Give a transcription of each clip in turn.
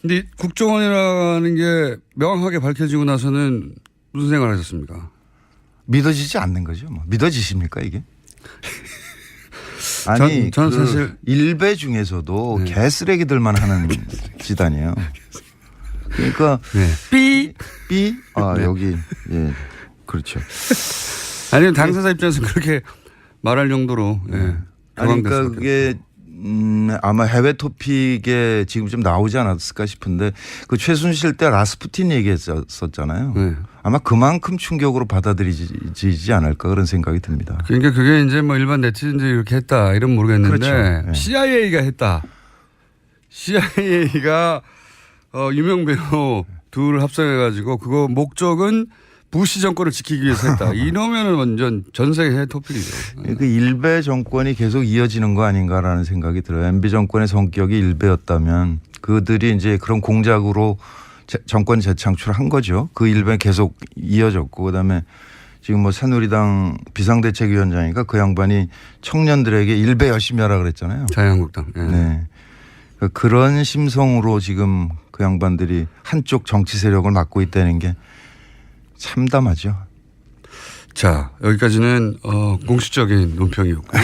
근데 국정원이라는 게 명확하게 밝혀지고 나서는 무슨 생각을 하셨습니까? 믿어지지 않는 거죠. 뭐. 믿어지십니까 이게? 아니 저는 사실 일베 중에서도 네. 개쓰레기들만 하는 집단이에요. 그러니까 삐. 아 여기 예 그렇죠. 아니면 당사자 입장에서 그렇게 말할 정도로 아니 그러니까 그게 아마 해외 토픽에 지금 좀 나오지 않았을까 싶은데 그 최순실 때 라스푸틴 얘기했었잖아요. 네. 아마 그만큼 충격으로 받아들이지 않을까 그런 생각이 듭니다. 그러니까 그게 이제 뭐 일반 네티즌들이 이렇게 했다 이런 모르겠는데 그렇죠. 네. CIA가 했다. CIA가 유명 배우 둘을 합성해가지고 그거 목적은 부시 정권을 지키기 위해서 했다. 이러면은 완전 전 세계 토픽이죠. 그 일베 정권이 계속 이어지는 거 아닌가라는 생각이 들어요. MB 정권의 성격이 일베였다면 그들이 이제 그런 공작으로 정권 재창출한 거죠. 그 일베 계속 이어졌고 그다음에 지금 뭐 새누리당 비상대책위원장이니까 그 양반이 청년들에게 일베 열심히 하라 그랬잖아요. 자유한국당. 예. 네. 그러니까 그런 심성으로 지금 그 양반들이 한쪽 정치 세력을 맡고 있다는 게 참담하죠. 자, 여기까지는 공식적인 논평이었고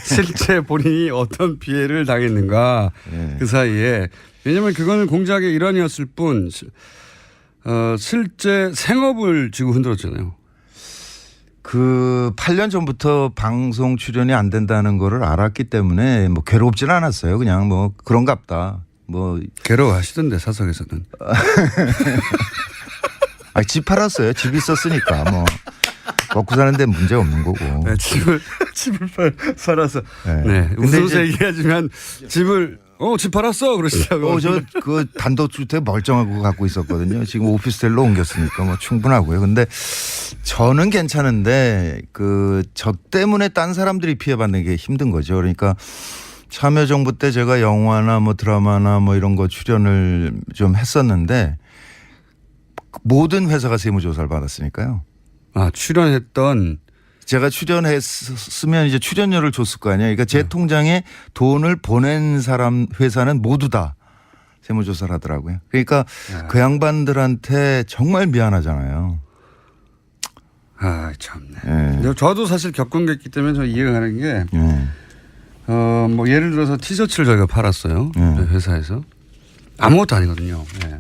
실제 본인이 어떤 피해를 당했는가 네. 그 사이에 왜냐하면 그거는 공작의 일환이었을 뿐 실제 생업을 쥐고 흔들었잖아요. 그 8년 전부터 방송 출연이 안 된다는 거를 알았기 때문에 뭐 괴롭지는 않았어요. 그냥 뭐 그런갑다. 뭐 괴로워하시던데 사석에서는. 집 팔았어요. 집 있었으니까 뭐 먹고 사는데 문제 없는 거고. 네, 집을 팔아서. 네. 네. 근데 웃으면서 이제 얘기하지만 집을 집 팔았어 그러시다고. 저 그 단독주택 멀쩡하고 갖고 있었거든요. 지금 오피스텔로 옮겼으니까 뭐 충분하고요. 근데 저는 괜찮은데 그 저 때문에 딴 사람들이 피해받는 게 힘든 거죠. 그러니까 참여정부 때 제가 영화나 뭐 드라마나 뭐 이런 거 출연을 좀 했었는데 모든 회사가 세무조사를 받았으니까요. 아, 출연했던. 제가 출연했으면 이제 출연료를 줬을 거 아니에요. 그러니까 제 통장에 돈을 보낸 사람 회사는 모두 다 세무조사를 하더라고요. 그러니까 그 양반들한테 정말 미안하잖아요. 아, 참네. 네. 저도 사실 겪은 게 있기 때문에 저 이해가 가는 게 네. 뭐 예를 들어서 티셔츠를 저희가 팔았어요. 회사에서. 아무것도 아니거든요. 네.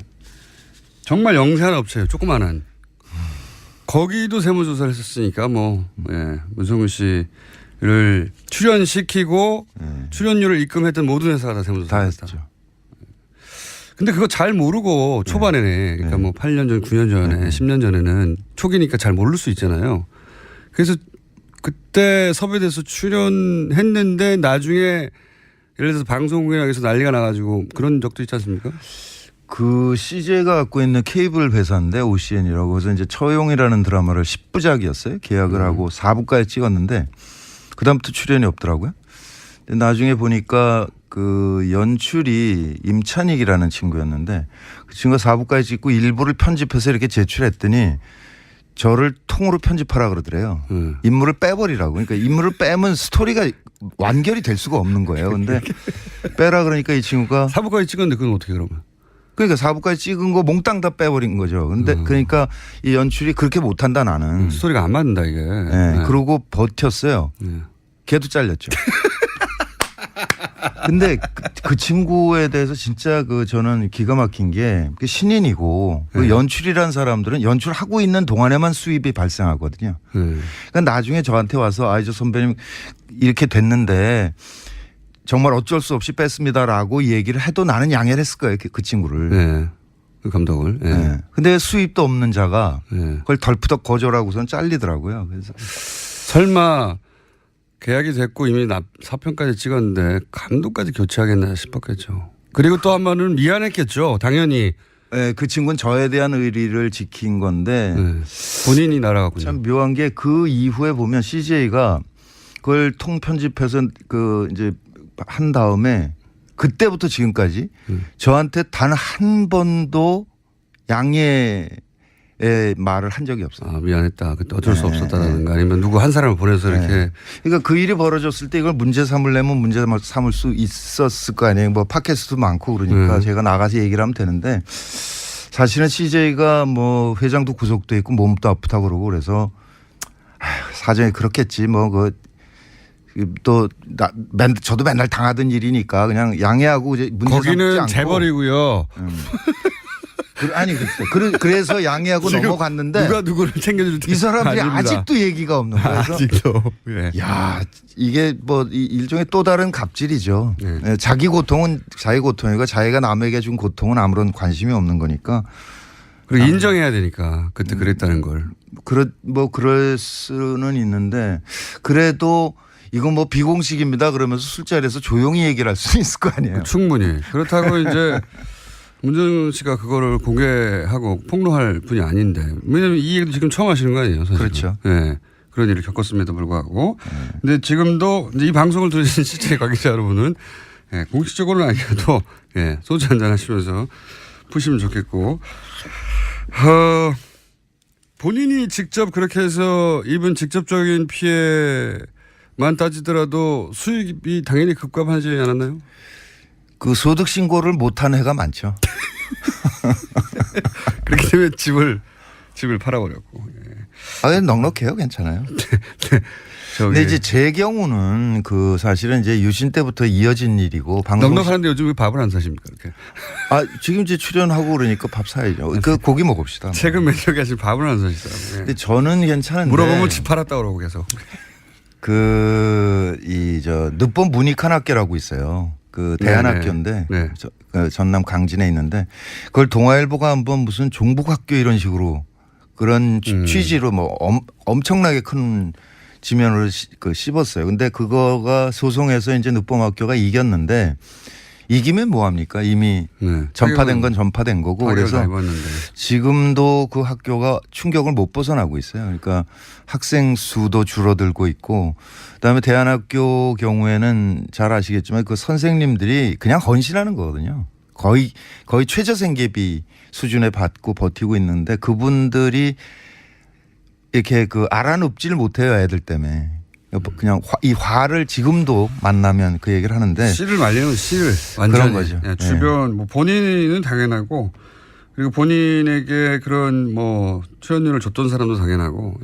정말 영세한 업체예요. 조그마한. 거기도 세무조사를 했었으니까 뭐 문성근 씨를 출연시키고 출연료를 입금했던 모든 회사가 다 세무조사를 했다. 했죠. 근데 그거 잘 모르고 초반에는 그러니까 뭐 8년 전, 9년 전에, 10년 전에는 초기니까 잘 모를 수 있잖아요. 그래서 그때 섭외돼서 출연했는데 나중에 예를 들어서 방송국에서 난리가 나가지고 그런 적도 있지 않습니까? 그 CJ가 갖고 있는 케이블 회사인데 OCN이라고 그래서 이제 처용이라는 드라마를 10부작이었어요. 계약을 하고 4부까지 찍었는데 그다음부터 출연이 없더라고요. 근데 나중에 보니까 그 연출이 임찬익이라는 친구였는데 그 친구가 4부까지 찍고 일부를 편집해서 이렇게 제출했더니 저를 통으로 편집하라 그러더래요. 인물을 빼버리라고. 그러니까 인물을 빼면 스토리가 완결이 될 수가 없는 거예요. 근데 빼라 그러니까 이 친구가 4부까지 찍었는데 그건 어떻게 그러면? 그러니까 4부까지 찍은 거 몽땅 다 빼버린 거죠. 근데 그러니까 이 연출이 그렇게 못한다 나는. 스토리가 안 맞는다 이게. 네. 그러고 버텼어요. 걔도 잘렸죠. 근데 그 친구에 대해서 진짜 그 저는 기가 막힌 게 신인이고 그 연출이라는 사람들은 연출하고 있는 동안에만 수입이 발생하거든요. 그러니까 나중에 저한테 와서 저 선배님 이렇게 됐는데 정말 어쩔 수 없이 뺐습니다라고 얘기를 해도 나는 양해를 했을 거예요. 그 친구를. 네. 그 감독을. 네. 네. 근데 수입도 없는 자가 그걸 덜푸덕 거절하고선 잘리더라고요. 그래서 설마 계약이 됐고 이미 사편까지 찍었는데 감독까지 교체하겠나 싶었겠죠. 그리고 또 한 번은 미안했겠죠. 당연히. 네, 그 친구는 저에 대한 의리를 지킨 건데 본인이 날아갔군요. 참 묘한 게 그 이후에 보면 CJ가 그걸 통편집해서 그 이제 한 다음에 그때부터 지금까지 저한테 단 한 번도 양해의 말을 한 적이 없어요. 아, 미안했다. 그때 어쩔 수 없었다라든가 아니면 누구 한 사람을 보내서 이렇게. 그러니까 그 일이 벌어졌을 때 이걸 문제 삼으려면 문제 삼을 수 있었을 거 아니에요. 뭐 팟캐스트도 많고 그러니까 제가 나가서 얘기를 하면 되는데 사실은 CJ가 뭐 회장도 구속돼 있고 몸도 아프다고 그러고 그래서 사정이 그렇겠지 뭐 저도 맨날 당하던 일이니까 그냥 양해하고 이제 문제 삼지 거기는 않고. 재벌이고요. 아니 그래서 양해하고 넘어갔는데 누가 누구를 챙겨줄 이 사람들이 아닙니다. 아직도 얘기가 없는 거예요. 아직도. 예. 야 이게 뭐 일종의 또 다른 갑질이죠. 네. 자기 고통은 자기 고통이고 자기가 남에게 준 고통은 아무런 관심이 없는 거니까. 그리고 인정해야 되니까 그때 그랬다는 걸. 그럴 수는 있는데 그래도 이건 뭐 비공식입니다 그러면서 술자리에서 조용히 얘기를 할 수 있을 거 아니에요. 충분히. 그렇다고 이제 문정은 씨가 그거를 공개하고 폭로할 분이 아닌데 왜냐하면 이 얘기도 지금 처음 하시는 거 아니에요. 사실은. 그렇죠. 네. 그런 일을 겪었음에도 불구하고. 근데 지금도 이제 이 방송을 들으신 CJ 관계자 여러분은 공식적으로는 아니어도 소주 한잔 하시면서 푸시면 좋겠고. 본인이 직접 그렇게 해서 입은 직접적인 피해만 따지더라도 수익이 당연히 급감하지 않았나요? 그 소득 신고를 못한 해가 많죠. 그렇기 때문에 집을 팔아버렸고. 넉넉해요. 괜찮아요. 근데 이제 제 경우는 그 사실은 이제 유신 때부터 이어진 일이고 넉넉한데 요즘 왜 밥을 안 사십니까? 이렇게. 지금 이제 출연하고 그러니까 밥 사야죠. 그 고기 먹읍시다. 최근 몇 년간 지금 밥을 안 사시더라고요. 근데 저는 괜찮은데 물어보면 집 팔았다 그러고 계속. 늦봄 문익환학교라고 있어요. 그 대안학교인데 네. 전남 강진에 있는데 그걸 동아일보가 한번 무슨 종북학교 이런 식으로 그런 취지로 뭐 엄청나게 큰 지면으로 씹었어요. 근데 그거가 소송에서 이제 늦봄학교가 이겼는데 이기면 뭐합니까? 이미 전파된 건 전파된 거고 그래서 지금도 그 학교가 충격을 못 벗어나고 있어요. 그러니까 학생 수도 줄어들고 있고 그다음에 대안학교 경우에는 잘 아시겠지만 그 선생님들이 그냥 헌신하는 거거든요. 거의 최저생계비 수준에 받고 버티고 있는데 그분들이 이렇게 알아눕지를 못해요. 애들 때문에. 그냥 이 화를 지금도 만나면 그 얘기를 하는데 씨를 말리는 씨를 완전히. 그런 거죠. 주변 뭐 본인은 당연하고 그리고 본인에게 그런 뭐 출연료를 줬던 사람도 당연하고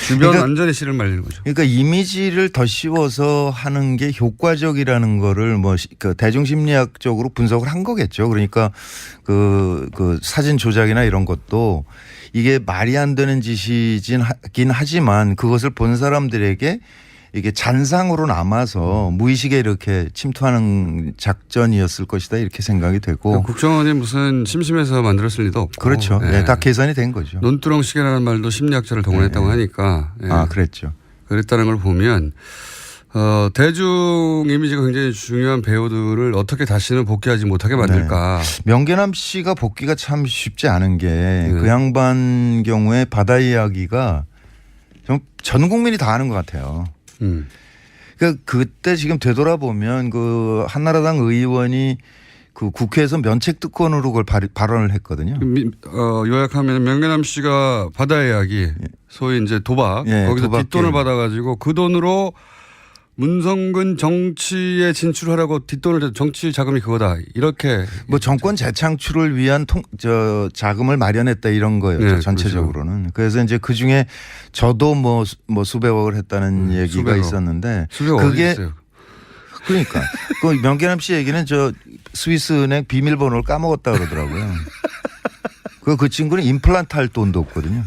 주변 그러니까, 완전히 씨를 말리는 거죠. 그러니까 이미지를 더 씌워서 하는 게 효과적이라는 거를 뭐 대중심리학적으로 분석을 한 거겠죠. 그러니까 그 사진 조작이나 이런 것도 이게 말이 안 되는 짓이긴 하지만 그것을 본 사람들에게 이게 잔상으로 남아서 무의식에 이렇게 침투하는 작전이었을 것이다 이렇게 생각이 되고. 국정원이 무슨 심심해서 만들었을 리도 없고. 그렇죠. 다 계산이 된 거죠. 논두렁 시계라는 말도 심리학자를 동원했다고 하니까. 그랬죠. 그랬다는 걸 보면 대중 이미지가 굉장히 중요한 배우들을 어떻게 다시는 복귀하지 못하게 만들까. 명계남 씨가 복귀가 참 쉽지 않은 게 그 양반 경우에 바다 이야기가 좀 전 국민이 다 아는 것 같아요. 그러니까 그때 지금 되돌아보면 그 한나라당 의원이 그 국회에서 면책특권으로 그걸 발언을 했거든요. 요약하면 명계남 씨가 바다 이야기 소위 이제 도박 거기서 뒷돈을 받아가지고 그 돈으로 문성근 정치에 진출하라고 뒷돈을 정치 자금이 그거다 이렇게 뭐 정권 재창출을 위한 자금을 마련했다 이런 거예요. 전체적으로는. 그렇죠. 그래서 이제 그 중에 저도 뭐 수백억을 했다는 얘기가 있었는데 그게 그러니까 그 명계남 씨 얘기는 스위스 은행 비밀번호를 까먹었다 그러더라고요. 그 친구는 임플란트 할 돈도 없거든요.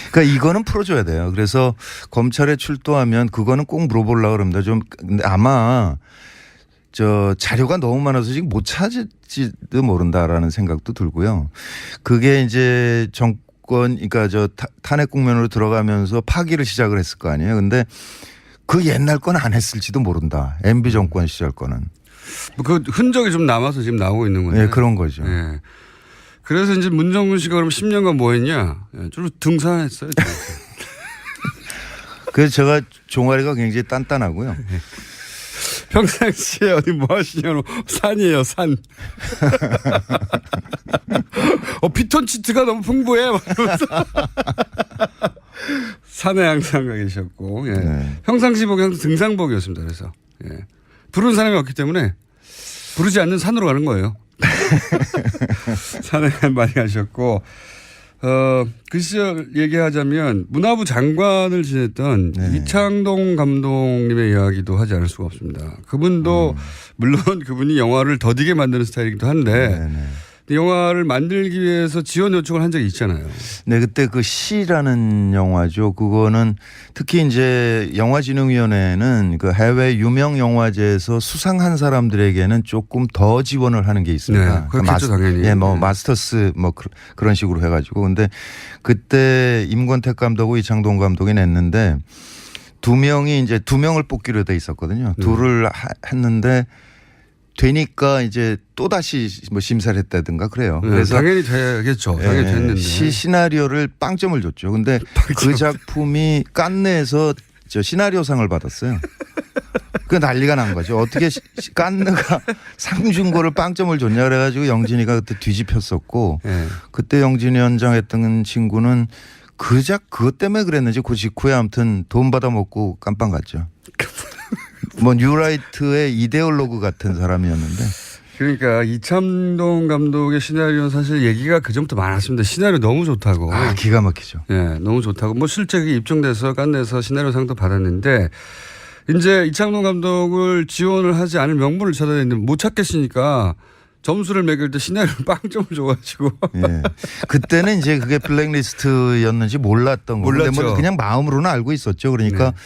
그러니까 이거는 풀어줘야 돼요. 그래서 검찰에 출두하면 그거는 꼭 물어보려고 그럽니다. 근데 아마 자료가 너무 많아서 지금 못 찾을지도 모른다라는 생각도 들고요. 그게 이제 그러니까 탄핵 국면으로 들어가면서 파기를 시작을 했을 거 아니에요. 근데 그 옛날 건 안 했을지도 모른다. MB 정권 시절 거는. 그 흔적이 좀 남아서 지금 나오고 있는 건데. 네, 그런 거죠. 네. 그래서 이제 문정근 씨가 그럼 10년간 뭐 했냐? 좀 등산했어요. 그래서 제가 종아리가 굉장히 단단하고요. 평상시에 어디 뭐 하시냐고. 산이에요, 산. 피톤치드가 너무 풍부해. 막 이러면서. 산에 항상 가 계셨고. 예. 네. 평상시복이 항상 등산복이었습니다. 그래서. 예. 부르는 사람이 없기 때문에 부르지 않는 산으로 가는 거예요. 산에 많이 가셨고. 그 시절 얘기하자면 문화부 장관을 지냈던 네. 이창동 감독님의 이야기도 하지 않을 수가 없습니다. 그분도 물론 그분이 영화를 더디게 만드는 스타일이기도 한데 네네. 영화를 만들기 위해서 지원 요청을 한 적이 있잖아요. 네, 그때 그 시라는 영화죠. 그거는 특히 이제 영화진흥위원회는 그 해외 유명 영화제에서 수상한 사람들에게는 조금 더 지원을 하는 게 있습니다. 네, 그렇겠죠, 당연히. 예, 뭐 네. 마스터스 뭐 그런 식으로 해가지고. 근데 그때 임권택 감독하고 이창동 감독이 냈는데 두 명을 뽑기로 돼 있었거든요. 둘을 했는데 되니까 이제 또 다시 뭐 심사를 했다든가 그래요. 네, 그래서 당연히 되겠죠. 당연히 됐는데. 시나리오를 빵점을 줬죠. 근데 그 작품이 깐느에서 저 시나리오상을 받았어요. 그 난리가 난 거죠. 어떻게 깐느가 상 준 거를 빵점을 줬냐 그래가지고 영진이가 그때 뒤집혔었고 네. 그때 영진이 연장 했던 친구는 그것 때문에 그랬는지 그 직후에 아무튼 돈 받아먹고 깜빵 갔죠. 뭐 뉴라이트의 이데올로그 같은 사람이었는데. 그러니까 이창동 감독의 시나리오는 사실 얘기가 그전부터 많았습니다. 시나리오 너무 좋다고. 기가 막히죠. 예, 너무 좋다고. 뭐 실제 그게 입증돼서 깐내서 시나리오상도 받았는데 이제 이창동 감독을 지원을 하지 않을 명분을 찾아야 되는데 못 찾겠으니까 점수를 매길 때 시나리오를 빵점을 줘가지고. 예. 그때는 이제 그게 블랙리스트였는지 몰랐던 거고. 몰랐죠. 뭐 그냥 마음으로는 알고 있었죠. 그러니까 네.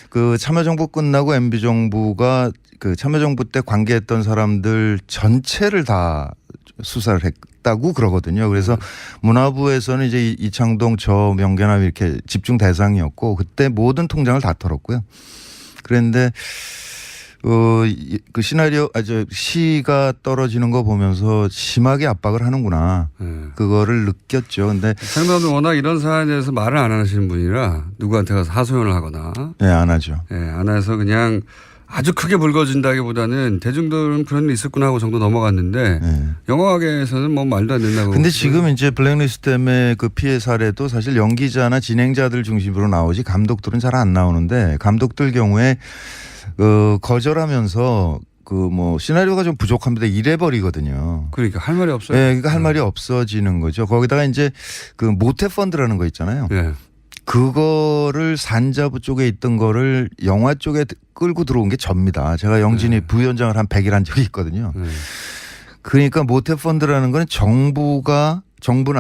그 참여정부 끝나고 MB정부가 그 참여정부 때 관계했던 사람들 전체를 다 수사를 했다고 그러거든요. 그래서 문화부에서는 이제 이창동 저 명계남 이렇게 집중 대상이었고 그때 모든 통장을 다 털었고요. 그런데 그 시가 떨어지는 거 보면서 심하게 압박을 하는구나. 그거를 느꼈죠. 근데 장관은 워낙 이런 사안에 대해서 말을 안 하시는 분이라 누구한테 가서 하소연을 하거나. 네, 안 하죠. 예, 안 해서 그냥 아주 크게 불거진다기보다는 대중들은 그런 일 있었구나 하고 정도 넘어갔는데 네. 영화계에서는 뭐 말도 안 된다고. 근데 지금 이제 블랙리스트 때문에 그 피해 사례도 사실 연기자나 진행자들 중심으로 나오지 감독들은 잘 안 나오는데 감독들 경우에 거절하면서 그 뭐 시나리오가 좀 부족합니다 이래 버리거든요. 그러니까 할 말이 없어요. 네, 그러니까 할 말이 없어지는 거죠. 거기다가 이제 그 모태 펀드라는 거 있잖아요. 예. 그거를 산자부 쪽에 있던 거를 영화 쪽에 끌고 들어온 게 접니다. 제가 영진이 부위원장을 한 100일 한 적이 있거든요. 그러니까 모태 펀드라는 건 정부나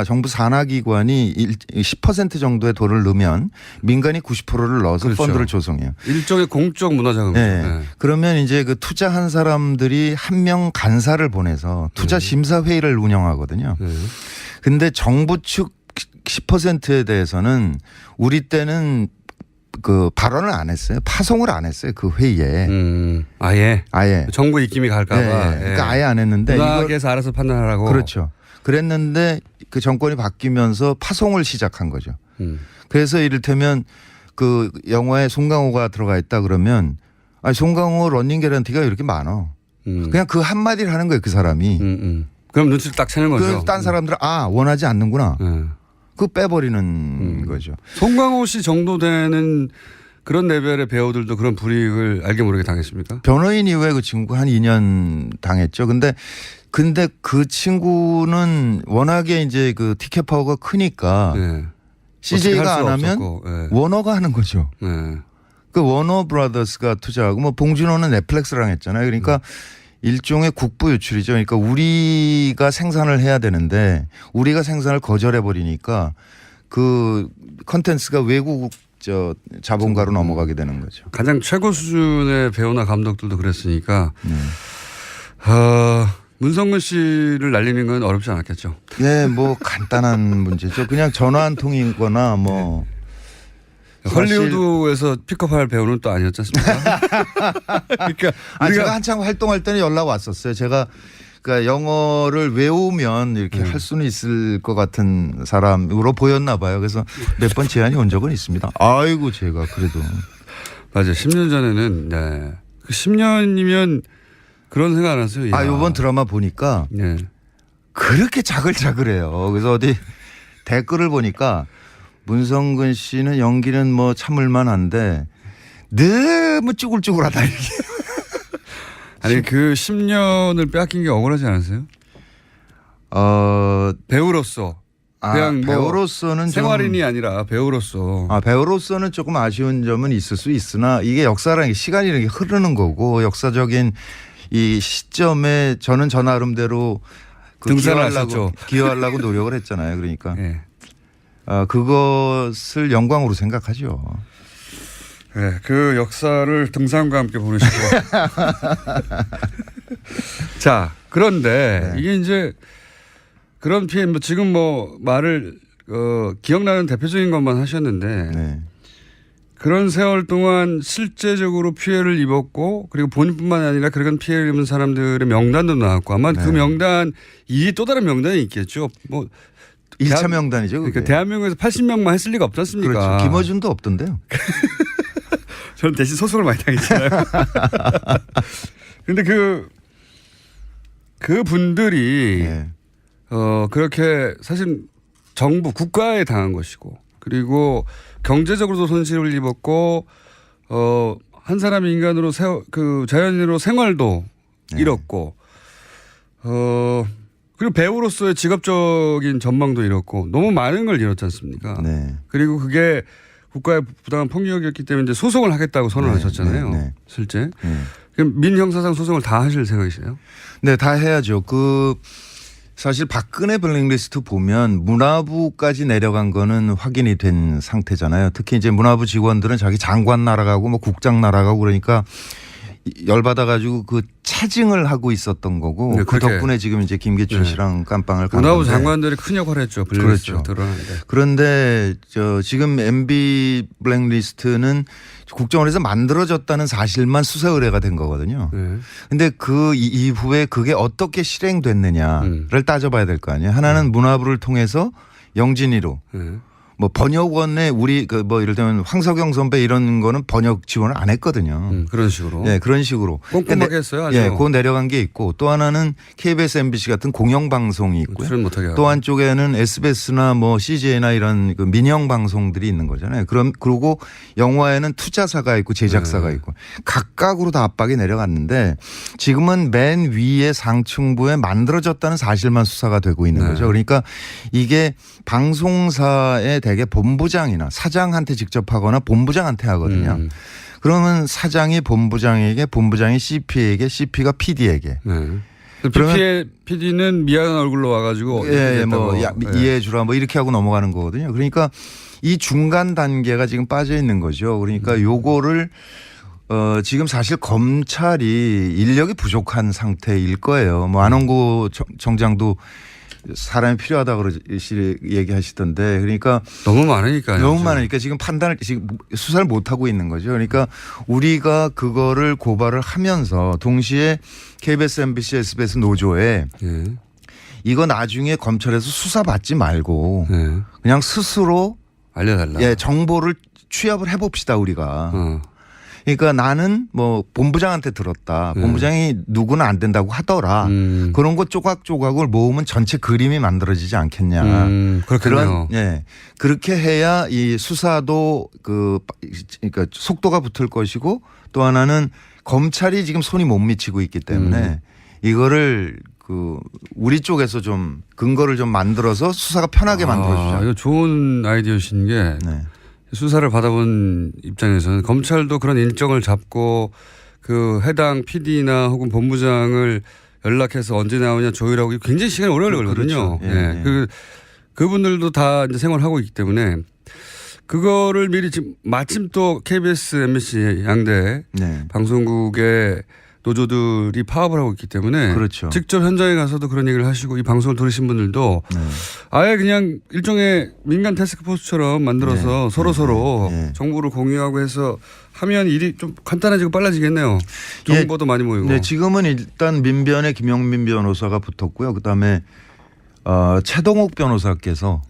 정부 산하기관이 10% 정도의 돈을 넣으면 민간이 90%를 넣어서 그렇죠. 펀드를 조성해요. 일종의 공적 문화자금이죠. 네. 네. 그러면 이제 그 투자한 사람들이 한 명 간사를 보내서 투자 심사 회의를 운영하거든요. 근데 정부 측 10%에 대해서는 우리 때는 그 발언을 안 했어요. 파송을 안 했어요. 그 회의에. 아예. 아예. 정부 입김이 갈까봐. 네. 그러니까 아예 안 했는데. 문학에서 알아서 판단하라고. 그렇죠. 그랬는데 그 정권이 바뀌면서 파송을 시작한 거죠. 그래서 이를테면 그 영화에 송강호가 들어가 있다 그러면 송강호 러닝 개런티가 이렇게 많아. 그냥 그 한마디를 하는 거예요. 그 사람이. 그럼 눈치를 딱 채는 거죠. 딴 사람들은 원하지 않는구나. 네. 그거 빼버리는 거죠. 송강호 씨 정도 되는 그런 레벨의 배우들도 그런 불이익을 알게 모르게 당했습니까? 변호인 이후에 그 친구 한 2년 당했죠. 근데 그 친구는 워낙에 이제 그 티켓 파워가 크니까 네. CJ가 안 하면 네. 워너가 하는 거죠. 네. 그 워너 브라더스가 투자하고 뭐 봉준호는 넷플릭스랑 했잖아요. 그러니까 일종의 국부 유출이죠. 그러니까 우리가 생산을 해야 되는데 우리가 생산을 거절해 버리니까 그 컨텐츠가 외국 자본가로 넘어가게 되는 거죠. 가장 최고 수준의 배우나 감독들도 그랬으니까 문성근 씨를 날리는 건 어렵지 않았겠죠. 네, 뭐 간단한 문제죠. 그냥 전화 한 통이거나 뭐. 헐리우드에서 픽업할 배우는 또 아니었지 않습니까? 그러니까 제가 한창 활동할 때는 연락 왔었어요. 제가 그러니까 영어를 외우면 이렇게 할 수는 있을 것 같은 사람으로 보였나 봐요. 그래서 몇 번 제안이 온 적은 있습니다. 아이고 제가 그래도. 맞아요. 10년 전에는 네. 그 10년이면 그런 생각 안 하세요? 아, 요번 드라마 보니까 네. 그렇게 자글자글해요. 그래서 어디 댓글을 보니까 문성근 씨는 연기는 뭐 참을만 한데 너무 쭈글쭈글하다 이게. 아니 그 10년을 빼앗긴 게 억울하지 않으세요? 배우로서 그냥 뭐 배우로서는 생활인이 아니라 배우로서. 배우로서는 조금 아쉬운 점은 있을 수 있으나 이게 역사라는 게 시간이라는 게 흐르는 거고 역사적인 이 시점에 저는 저 나름대로 등산을 하셨죠. 기여하려고 노력을 했잖아요. 그러니까 네. 그것을 영광으로 생각하죠. 네, 그 역사를 등산과 함께 보내시고. 자, 그런데 이게 이제 그런 피해, 뭐 지금 뭐 말을 기억나는 대표적인 것만 하셨는데 네. 그런 세월 동안 실제적으로 피해를 입었고 그리고 본인뿐만 아니라 그런 피해를 입은 사람들의 명단도 나왔고 아마 그 명단 이 또 다른 명단이 있겠죠. 뭐 1차 명단이죠. 그러니까 대한민국에서 80명만 했을 리가 없지 않습니까? 그렇죠. 김어준도 없던데요. 저는 대신 소송을 많이 당했잖아요. 그런데 그 분들이 네. 그렇게 사실 정부 국가에 당한 것이고 그리고 경제적으로도 손실을 입었고 한 사람의 인간으로 그 자연인으로 생활도 잃었고 그리고 배우로서의 직업적인 전망도 잃었고 너무 많은 걸 잃었지 않습니까? 네. 그리고 그게 국가의 부당한 폭력이었기 때문에 이제 소송을 하겠다고 선언하셨잖아요. 네. 실제. 그럼 민형사상 소송을 다 하실 생각이세요? 네, 다 해야죠. 사실 박근혜 블랙리스트 보면 문화부까지 내려간 거는 확인이 된 상태잖아요. 특히 이제 문화부 직원들은 자기 장관 날아가고 뭐 국장 날아가고 그러니까 열받아가지고 그 차징을 하고 있었던 거고 네, 그 덕분에 지금 이제 김기춘 씨랑 깜빵을 간 문화부 건데. 장관들이 큰 역할을 했죠. 그렇죠. 드러나는데. 그런데 지금 MB 블랙리스트는 국정원에서 만들어졌다는 사실만 수사 의뢰가 된 거거든요. 근데 그 이후에 그게 어떻게 실행됐느냐를 따져봐야 될 거 아니에요. 하나는 문화부를 통해서 영진이로 뭐 번역원에 우리 뭐 이럴 때면 황석영 선배 이런 거는 번역 지원을 안 했거든요. 그런 식으로. 네, 그런 식으로. 꼼꼼하게 했어요. 아주. 예, 그 내려간 게 있고 또 하나는 KBS, MBC 같은 공영 방송이 있고요. 출연 못하게 하고. 또 한쪽에는 SBS나 뭐 CJ나 이런 그 민영 방송들이 있는 거잖아요. 그리고 영화에는 투자사가 있고 제작사가 있고 각각으로 다 압박이 내려갔는데 지금은 맨 위에 상층부에 만들어졌다는 사실만 수사가 되고 있는 거죠. 그러니까 이게 방송사의 대개 본부장이나 사장한테 직접 하거나 본부장한테 하거든요. 그러면 사장이 본부장에게, 본부장이 CP에게, CP가 PD에게. 그러면 PD는 미안한 얼굴로 와가지고 이해해 주라 뭐 이렇게 하고 넘어가는 거거든요. 그러니까 이 중간 단계가 지금 빠져 있는 거죠. 그러니까 요거를 지금 사실 검찰이 인력이 부족한 상태일 거예요. 뭐 안원구 정장도 사람이 필요하다고 얘기하시던데 그러니까 너무 많으니까요. 너무 많으니까 지금 지금 수사를 못 하고 있는 거죠. 그러니까 우리가 그거를 고발을 하면서 동시에 KBS, MBC, SBS 노조에 이거 나중에 검찰에서 수사 받지 말고 그냥 스스로 알려달라. 정보를 취합을 해봅시다 우리가. 그러니까 나는 뭐 본부장한테 들었다. 본부장이 누구는 안 된다고 하더라. 그런 거 조각조각을 모으면 전체 그림이 만들어지지 않겠냐. 그렇겠네요. 그렇게 해야 이 수사도 그러니까 속도가 붙을 것이고 또 하나는 검찰이 지금 손이 못 미치고 있기 때문에 이거를 우리 쪽에서 좀 근거를 좀 만들어서 수사가 편하게 만들어주자. 이거 좋은 아이디어신 게 수사를 받아본 입장에서는 검찰도 그런 일정을 잡고 그 해당 PD나 혹은 본부장을 연락해서 언제 나오냐 조율하고 굉장히 시간이 오래 걸리거든요. 그렇죠. 그분들도 다 이제 생활하고 있기 때문에 그거를 미리 지금 마침 또 KBS, MBC 양대 방송국의 노조들이 파업을 하고 있기 때문에 직접 현장에 가서도 그런 얘기를 하시고 이 방송을 들으신 분들도 아예 그냥 일종의 민간 태스크포스처럼 만들어서 서로 정보를 공유하고 해서 하면 일이 좀 간단해지고 빨라지겠네요. 정보도 많이 모이고. 네, 지금은 일단 민변에 김영민 변호사가 붙었고요. 그다음에 최동욱 변호사께서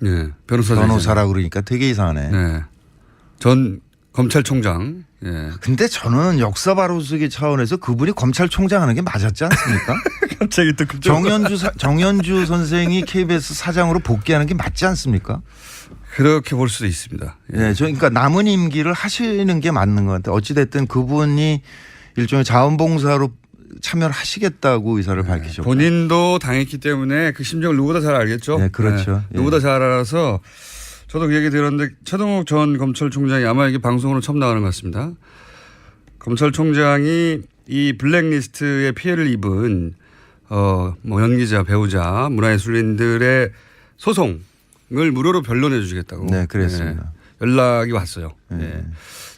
변호사라고 그러니까 되게 이상하네. 전 검찰총장. 예. 근데 저는 역사 바로쓰기 차원에서 그분이 검찰총장 하는 게 맞았지 않습니까? 갑자기 또 정연주 선생이 KBS 사장으로 복귀하는 게 맞지 않습니까? 그렇게 볼 수도 있습니다. 예. 네, 그러니까 남은 임기를 하시는 게 맞는 것 같아요. 어찌됐든 그분이 일종의 자원봉사로 참여를 하시겠다고 의사를 밝히셨고. 본인도 당했기 때문에 그 심정을 누구보다 잘 알겠죠. 네, 그렇죠. 네, 누구보다 잘 알아서 저도 그 얘기 들었는데 최동욱 전 검찰총장이 아마 이게 방송으로 처음 나가는 것 같습니다. 검찰총장이 이 블랙리스트의 피해를 입은 뭐 연기자, 배우자, 문화예술인들의 소송을 무료로 변론해 주시겠다고. 네, 그랬습니다. 연락이 왔어요. 네.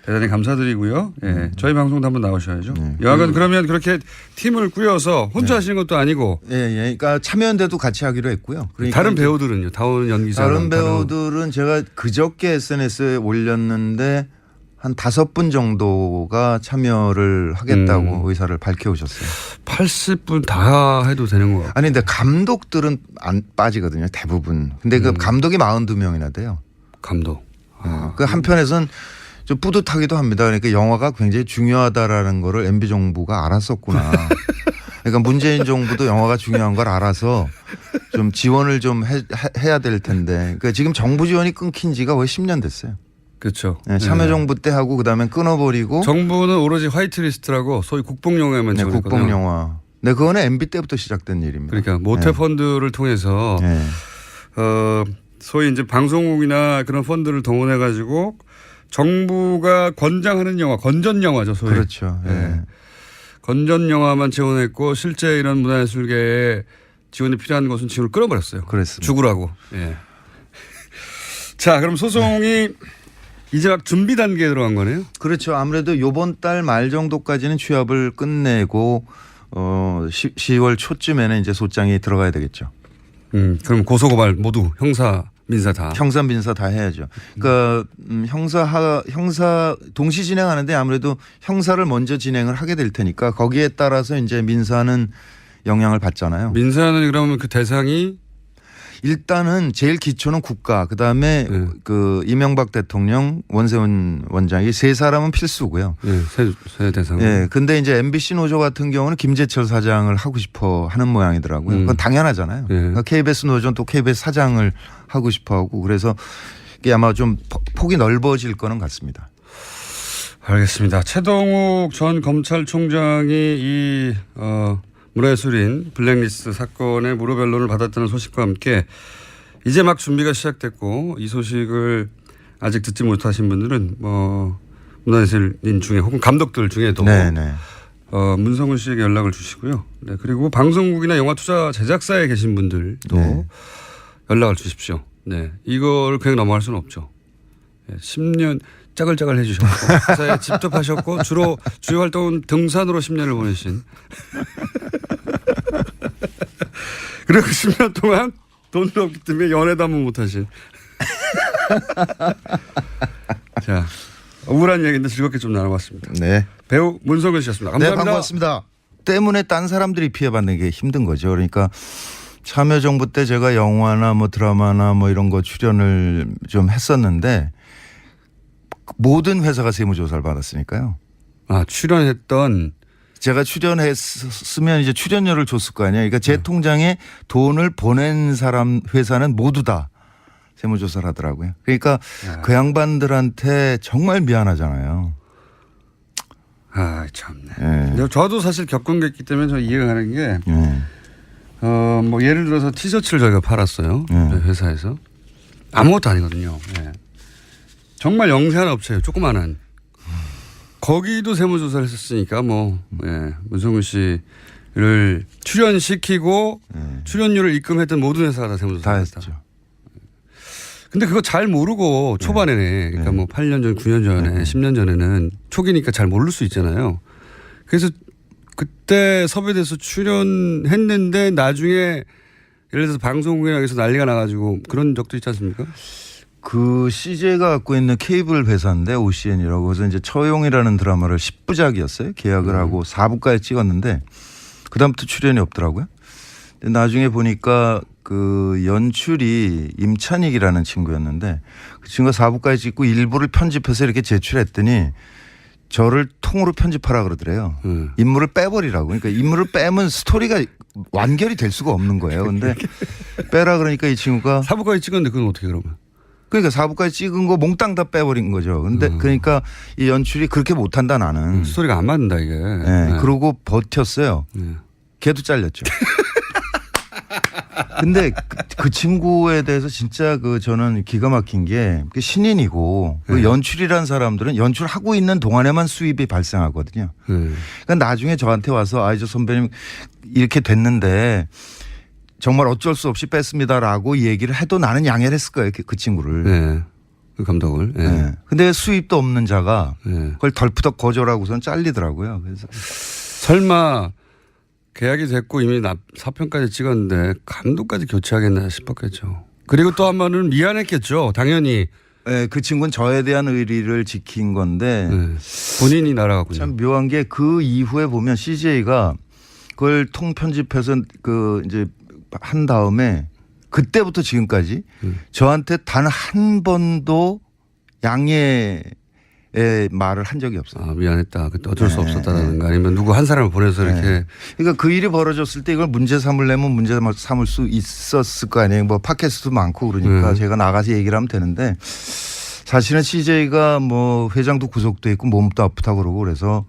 대단히 감사드리고요. 저희 방송도 한번 나오셔야죠. 여하간 그러면 그렇게 팀을 꾸려서 혼자 하시는 것도 아니고. 그러니까 참여연대도 같이 하기로 했고요. 그러니까 다른 배우들은요? 다른 연기자. 다른 배우들은 제가 그저께 SNS에 올렸는데 한 5분 정도가 참여를 하겠다고 의사를 밝혀오셨어요. 80분 다 해도 되는 거예요? 아니, 근데 감독들은 안 빠지거든요. 대부분. 근데 그 감독이 42명이나 돼요. 감독. 그 한편에서는 좀 뿌듯하기도 합니다. 그러니까 영화가 굉장히 중요하다라는 거를 MB 정부가 알았었구나. 그러니까 문재인 정부도 영화가 중요한 걸 알아서 좀 지원을 좀 해야 될 텐데. 그러니까 지금 정부 지원이 끊긴 지가 거의 10년 됐어요. 그렇죠. 네, 참여정부 때 하고 그다음에 끊어버리고. 정부는 오로지 화이트리스트라고 소위 국뽕영화만 지원했거든요. 국뽕영화. 네, 그거는 MB 때부터 시작된 일입니다. 그러니까 모태 펀드를 통해서 소위 이제 방송국이나 그런 펀드를 동원해 가지고 정부가 권장하는 영화, 건전 영화죠, 소위. 그렇죠. 건전 영화만 지원했고 실제 이런 문화예술계에 지원이 필요한 것은 지원을 끊어버렸어요. 그렇습니다. 죽으라고. 자, 그럼 소송이 이제 막 준비 단계에 들어간 거네요. 그렇죠. 아무래도 이번 달 말 정도까지는 취합을 끝내고 10월 초쯤에는 이제 소장이 들어가야 되겠죠. 그럼 고소고발 모두 형사, 민사 다. 형사, 민사 다 해야죠. 그러니까 형사 동시 진행하는데 아무래도 형사를 먼저 진행을 하게 될 테니까 거기에 따라서 이제 민사는 영향을 받잖아요. 민사는 그러면 그 대상이 일단은 제일 기초는 국가, 그다음에 그 이명박 대통령, 원세훈 원장이 세 사람은 필수고요. 세 대상. 근데 이제 MBC 노조 같은 경우는 김재철 사장을 하고 싶어 하는 모양이더라고요. 그건 당연하잖아요. 그러니까 KBS 노조는 또 KBS 사장을 하고 싶어 하고 그래서 이게 아마 좀 폭이 넓어질 거는 같습니다. 알겠습니다. 최동욱 전 검찰총장이 이 문화예술인 블랙리스트 사건의 무료 변론을 받았다는 소식과 함께 이제 막 준비가 시작됐고 이 소식을 아직 듣지 못하신 분들은 뭐 문화예술인 중에 혹은 감독들 중에도 문성훈 씨에게 연락을 주시고요. 네, 그리고 방송국이나 영화 투자 제작사에 계신 분들도 연락을 주십시오. 네, 이걸 그냥 넘어갈 수는 없죠. 10년 짜글짜글 해주셨고 회사에 집접하셨고 주요 활동은 등산으로 10년을 보내신 그리고 10년 동안 돈이 없기 때문에 연애도 한번 못하신 자, 우울한 얘기인데 즐겁게 좀 나눠봤습니다. 네. 배우 문성근 씨였습니다. 감사합니다. 네, 반갑습니다. 때문에 딴 사람들이 피해받는 게 힘든 거죠. 그러니까 참여정부 때 제가 영화나 뭐 드라마나 뭐 이런 거 출연을 좀 했었는데 모든 회사가 세무조사를 받았으니까요. 아, 출연했던 제가 출연했으면 이제 출연료를 줬을 거 아니에요. 그러니까 제 통장에 돈을 보낸 사람 회사는 모두 다 세무조사를 하더라고요. 그러니까 그 양반들한테 정말 미안하잖아요. 아, 참네. 저도 사실 겪은 게 있기 때문에 저 이해가 가는 게 뭐 예를 들어서 티셔츠를 저희가 팔았어요. 회사에서. 아무것도 아니거든요. 정말 영세한 업체예요. 조그마한. 거기도 세무조사를 했었으니까 뭐 문성근 씨를 출연시키고 출연료를 입금했던 모든 회사가 다 세무조사를 했다. 했죠. 근데 그거 잘 모르고 초반에는 그러니까 뭐 8년 전, 9년 전에, 10년 전에는 초기니까 잘 모를 수 있잖아요. 그래서 그때 섭외돼서 출연했는데 나중에 예를 들어서 방송국에서 난리가 나가지고 그런 적도 있지 않습니까? 그 CJ가 갖고 있는 케이블 회사인데 OCN이라고 해서 이제 처용이라는 드라마를 10부작이었어요. 계약을 하고 4부까지 찍었는데 그다음부터 출연이 없더라고요. 근데 나중에 보니까 그 연출이 임찬익이라는 친구였는데 그 친구가 4부까지 찍고 일부를 편집해서 이렇게 제출했더니 저를 통으로 편집하라 그러더래요. 인물을 빼버리라고. 그러니까 인물을 빼면 스토리가 완결이 될 수가 없는 거예요. 근데 빼라 그러니까 이 친구가 4부까지 찍었는데 그건 어떻게 그러면? 그러니까 4부까지 찍은 거 몽땅 다 빼버린 거죠. 근데 그러니까 이 연출이 그렇게 못한다 나는. 스토리가 안 맞는다 이게. 네. 그러고 버텼어요. 네. 걔도 잘렸죠. 근데 그 친구에 대해서 진짜 그 저는 기가 막힌 게 신인이고 그 연출이라는 사람들은 연출하고 있는 동안에만 수입이 발생하거든요. 그러니까 나중에 저한테 와서 저 선배님 이렇게 됐는데 정말 어쩔 수 없이 뺐습니다라고 얘기를 해도 나는 양해를 했을 거예요. 그 친구를. 네. 그 감독을. 네. 네. 근데 수입도 없는 자가 네. 그걸 덜푸덕 거절하고선 잘리더라고요. 그래서 설마 계약이 됐고 이미 4편까지 찍었는데 감독까지 교체하겠나 싶었겠죠. 그리고 또 한 번은 미안했겠죠. 당연히. 네, 그 친구는 저에 대한 의리를 지킨 건데 네. 본인이 날아갔군요. 참 묘한 게 그 이후에 보면 CJ가 그걸 통편집해서 그 이제 한 다음에 그때부터 지금까지 저한테 단 한 번도 양해의 말을 한 적이 없어요. 아, 미안했다. 그때 어쩔 수 없었다든가 아니면 누구 한 사람을 보내서 이렇게. 그러니까 그 일이 벌어졌을 때 이걸 문제 삼으려면 문제 삼을 수 있었을 거 아니에요. 뭐 팟캐스트도 많고 그러니까 제가 나가서 얘기를 하면 되는데 사실은 CJ가 뭐 회장도 구속돼 있고 몸도 아프다 그러고 그래서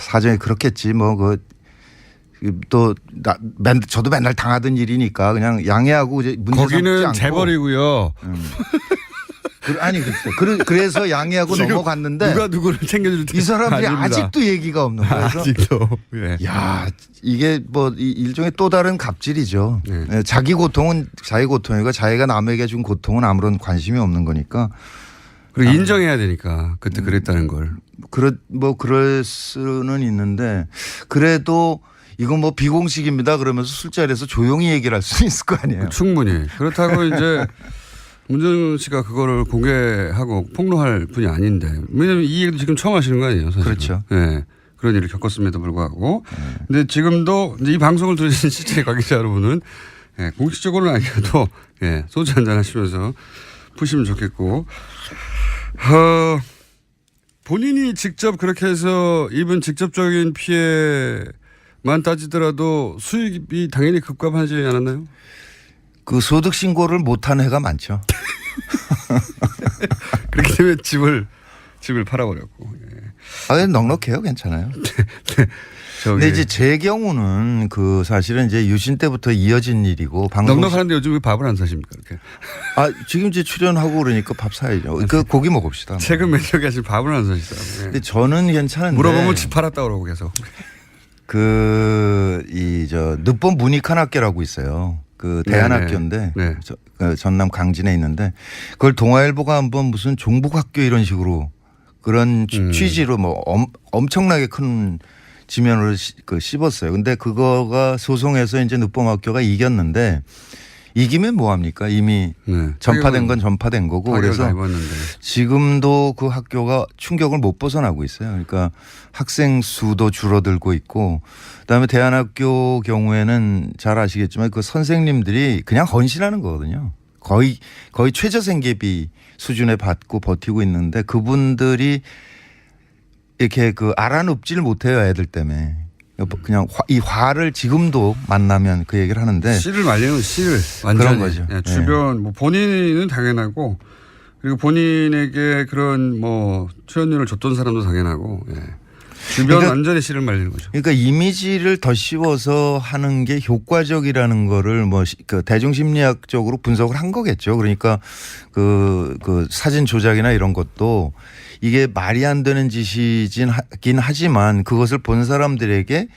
사정이 그렇겠지 뭐 저도 맨날 당하던 일이니까 그냥 양해하고 이제 문제 삼지 거기는 않고. 재벌이고요. 아니 그래서 양해하고 넘어갔는데 누가 누구를 챙겨줄 이 사람들이 아닙니다. 아직도 얘기가 없는 거예요. 아직도. 예. 야 이게 뭐 일종의 또 다른 갑질이죠. 네. 자기 고통은 자기 고통이고 자기가 남에게 준 고통은 아무런 관심이 없는 거니까. 그리고 인정해야 되니까 그때 그랬다는 걸. 그럴 수는 있는데 그래도 이건 뭐 비공식입니다 그러면서 술자리에서 조용히 얘기를 할 수 있을 거 아니에요. 충분히. 그렇다고 이제 문정은 씨가 그거를 공개하고 폭로할 분이 아닌데 왜냐하면 이 얘기도 지금 처음 하시는 거 아니에요. 사실은. 그렇죠. 네. 그런 일을 겪었음에도 불구하고. 근데 지금도 이제 이 방송을 들으신 CJ 관계자 여러분은 공식적으로는 아니어도 소주 한잔 하시면서 푸시면 좋겠고. 본인이 직접 그렇게 해서 입은 직접적인 피해만 따지더라도 수익이 당연히 급감하지 않았나요? 그 소득 신고를 못한 해가 많죠. 그렇게 되면 집을 팔아버렸고. 넉넉해요. 괜찮아요. 근데 이제 제 경우는 그 사실은 이제 유신 때부터 이어진 일이고 넉넉한데 요즘 왜 밥을 안 사십니까? 이렇게. 지금 이제 출연하고 그러니까 밥 사야죠. 그 고기 먹읍시다. 최근 몇 년간 지금 밥을 안 사시더라고요. 근데 저는 괜찮은데. 물어보면 집 팔았다 그러고 계속. 늦봄 문익환학교라고 있어요. 그 대안학교인데 네. 전남 강진에 있는데 그걸 동아일보가 한번 무슨 종북학교 이런 식으로 그런 취지로 뭐 엄청나게 큰 지면으로 씹었어요. 근데 그거가 소송해서 이제 늦봄학교가 이겼는데 이기면 뭐 합니까? 이미 전파된 건 전파된 거고 그래서 지금도 그 학교가 충격을 못 벗어나고 있어요. 그러니까 학생 수도 줄어들고 있고 그다음에 대안학교 경우에는 잘 아시겠지만 그 선생님들이 그냥 헌신하는 거거든요. 거의 최저생계비 수준에 받고 버티고 있는데 그분들이 이렇게 알아눕지를 못해요. 애들 때문에. 그냥 이 화를 지금도 만나면 그 얘기를 하는데 씨를 말리는 씨를 완전히. 그런 거죠. 주변 뭐 본인은 당연하고 그리고 본인에게 그런 뭐 출연료를 줬던 사람도 당연하고 주변 그러니까, 완전히 씨를 말리는 거죠. 그러니까 이미지를 더 씌워서 하는 게 효과적이라는 거를 그 대중심리학적으로 분석을 한 거겠죠. 그러니까 그 사진 조작이나 이런 것도 이게 말이 안 되는 짓이긴 하지만 그것을 본 사람들에게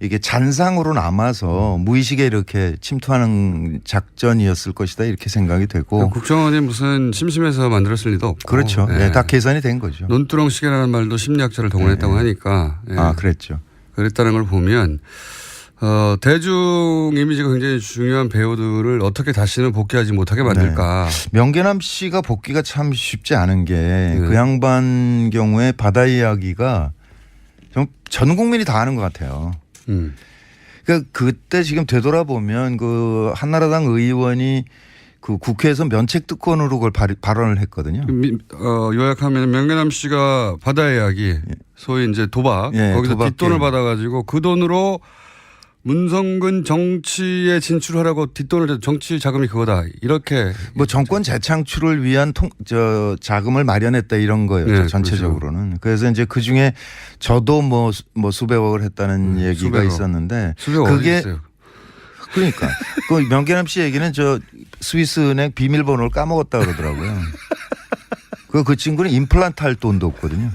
이게 잔상으로 남아서 무의식에 이렇게 침투하는 작전이었을 것이다 이렇게 생각이 되고. 국정원이 무슨 심심해서 만들었을 리도 없고. 그렇죠. 다 계산이 된 거죠. 논두렁식이라는 말도 심리학자를 동원했다고 하니까. 그랬죠. 그랬다는 걸 보면 대중 이미지가 굉장히 중요한 배우들을 어떻게 다시는 복귀하지 못하게 만들까. 명계남 씨가 복귀가 참 쉽지 않은 게 그 양반 경우에 바다 이야기가 좀 전 국민이 다 아는 것 같아요. 그러니까 그때 지금 되돌아보면 그 한나라당 의원이 그 국회에서 면책특권으로 그걸 발언을 했거든요. 요약하면 명계남 씨가 바다 이야기, 소위 이제 도박, 거기서 뒷돈을 받아가지고 그 돈으로 문성근 정치에 진출하라고 뒷돈을 정치 자금이 그거다 이렇게 뭐 정권 재창출을 위한 자금을 마련했다 이런 거였죠. 네, 전체적으로는. 그렇죠. 그래서 이제 그 중에 저도 뭐 수백억을 했다는 얘기가 수백억. 있었는데 그게 그러니까 그 명계남 씨 얘기는 저 스위스 은행 비밀번호를 까먹었다 그러더라고요. 그 친구는 임플란트 할 돈도 없거든요.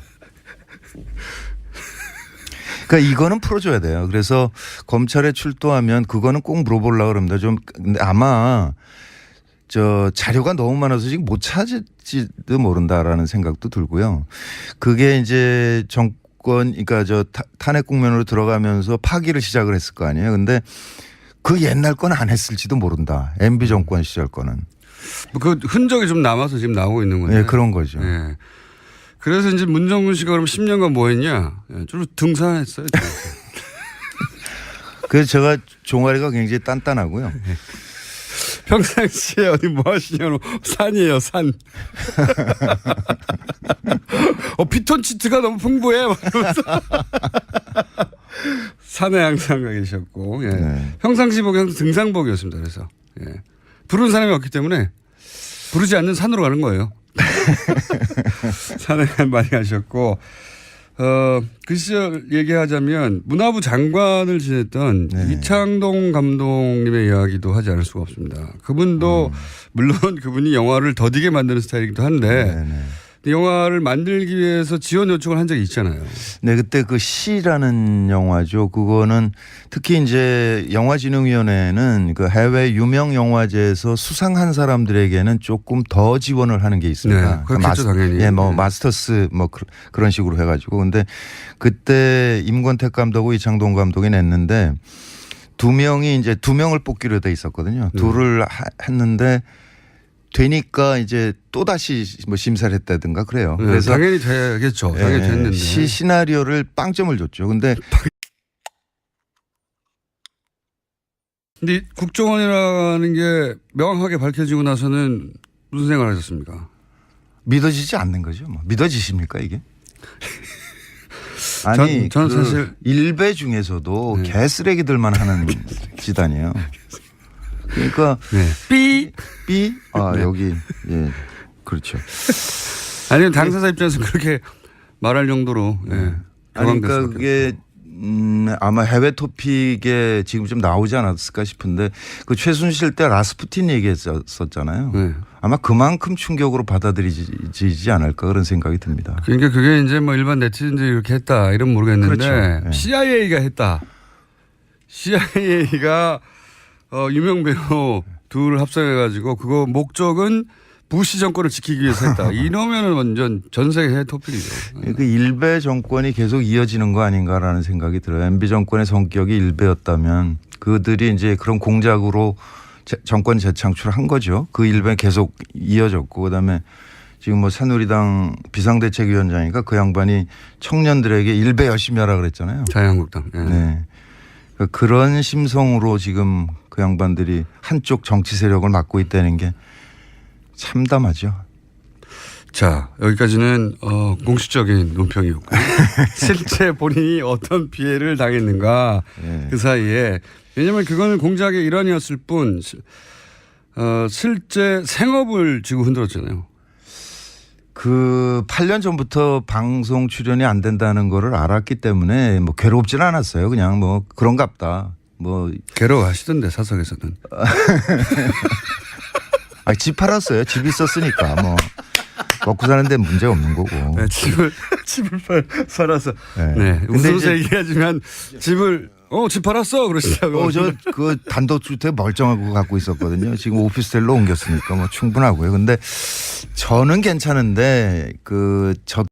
그러니까 이거는 풀어줘야 돼요. 그래서 검찰에 출두하면 그거는 꼭 물어보려고 그럽니다. 근데 아마 저 자료가 너무 많아서 지금 못 찾을지도 모른다라는 생각도 들고요. 그게 이제 정권, 그러니까 저 탄핵 국면으로 들어가면서 파기를 시작을 했을 거 아니에요. 근데 그 옛날 건 안 했을지도 모른다. MB 정권 시절 거는. 그 흔적이 좀 남아서 지금 나오고 있는 건데. 네, 그런 거죠. 네. 그래서 이제 문정근 씨가 그럼 10년간 뭐 했냐? 주로 등산했어요. 그래서 제가 종아리가 굉장히 단단하고요. 평상시에 어디 뭐 하시냐고 산이에요, 산. 피톤치드가 너무 풍부해. 산에 항상 가 계셨고, 예. 네. 평상시복이 항상 등산복이었습니다. 그래서 예. 부르는 사람이 없기 때문에 부르지 않는 산으로 가는 거예요. 산에 많이 가셨고, 그 시절 얘기하자면 문화부 장관을 지냈던 네. 이창동 감독님의 이야기도 하지 않을 수가 없습니다. 그분도 물론 그분이 영화를 더디게 만드는 스타일이기도 한데 영화를 만들기 위해서 지원 요청을 한 적이 있잖아요. 네, 그때 그 시라는 영화죠. 그거는 특히 이제 영화진흥위원회는 그 해외 유명 영화제에서 수상한 사람들에게는 조금 더 지원을 하는 게 있습니다. 네, 그렇겠죠, 당연히. 예, 뭐 마스터스 뭐 그런 식으로 해가지고. 근데 그때 임권택 감독하고 이창동 감독이 냈는데 두 명을 뽑기로 돼 있었거든요. 둘을 했는데 되니까 이제 또 다시 뭐 심사를 했다든가 그래요. 네, 그래서 당연히 되겠죠. 당연히 됐는데. 시나리오를 빵점을 줬죠. 근데 국정원이라는 게 명확하게 밝혀지고 나서는 무슨 생각을 하셨습니까? 믿어지지 않는 거죠. 뭐. 믿어지십니까 이게? 아니 저는 사실 일베 중에서도 네. 개쓰레기들만 하는 집단이에요. 그러니까 삐 네. 여기 예 그렇죠. 아니면 당사자 입장에서 그렇게 말할 정도로 아니 그러니까 그게 아마 해외 토픽에 지금 좀 나오지 않았을까 싶은데 그 최순실 때 라스푸틴 얘기했었잖아요. 네. 아마 그만큼 충격으로 받아들이지 않을까 그런 생각이 듭니다. 그러니까 그게 이제 뭐 일반 네티즌들이 이렇게 했다 이런 모르겠는데 그렇죠. 네. CIA가 했다. CIA가 유명 배우 둘을 합성해가지고 그거 목적은 부시 정권을 지키기 위해서 했다. 이러면은 완전 전 세계 토픽이죠. 그 일베 정권이 계속 이어지는 거 아닌가라는 생각이 들어요. MB 정권의 성격이 일베였다면 그들이 이제 그런 공작으로 정권 재창출한 거죠. 그 일베 계속 이어졌고 그다음에 지금 뭐 새누리당 비상대책위원장이니까 그 양반이 청년들에게 일베 열심히 하라 그랬잖아요. 자유한국당. 네. 네. 그러니까 그런 심성으로 지금 그 양반들이 한쪽 정치 세력을 맡고 있다는 게 참담하죠. 자, 여기까지는 공식적인 논평이었고 실제 본인이 어떤 피해를 당했는가 그 사이에 왜냐하면 그거는 공작의 일환이었을 뿐 실제 생업을 지고 흔들었잖아요. 그 8년 전부터 방송 출연이 안 된다는 거를 알았기 때문에 뭐 괴롭지는 않았어요. 그냥 뭐 그런갑다. 뭐 괴로워하시던데 사석에서는. 집 팔았어요. 집 있었으니까 뭐 먹고 사는데 문제 없는 거고. 네, 집을 팔아서. 네. 네. 근데 웃으면서 얘기하지만 집을 집 팔았어 그러시다고. 저 그 단독주택 멀쩡하고 거 갖고 있었거든요. 지금 오피스텔로 옮겼으니까 뭐 충분하고요. 근데 저는 괜찮은데 저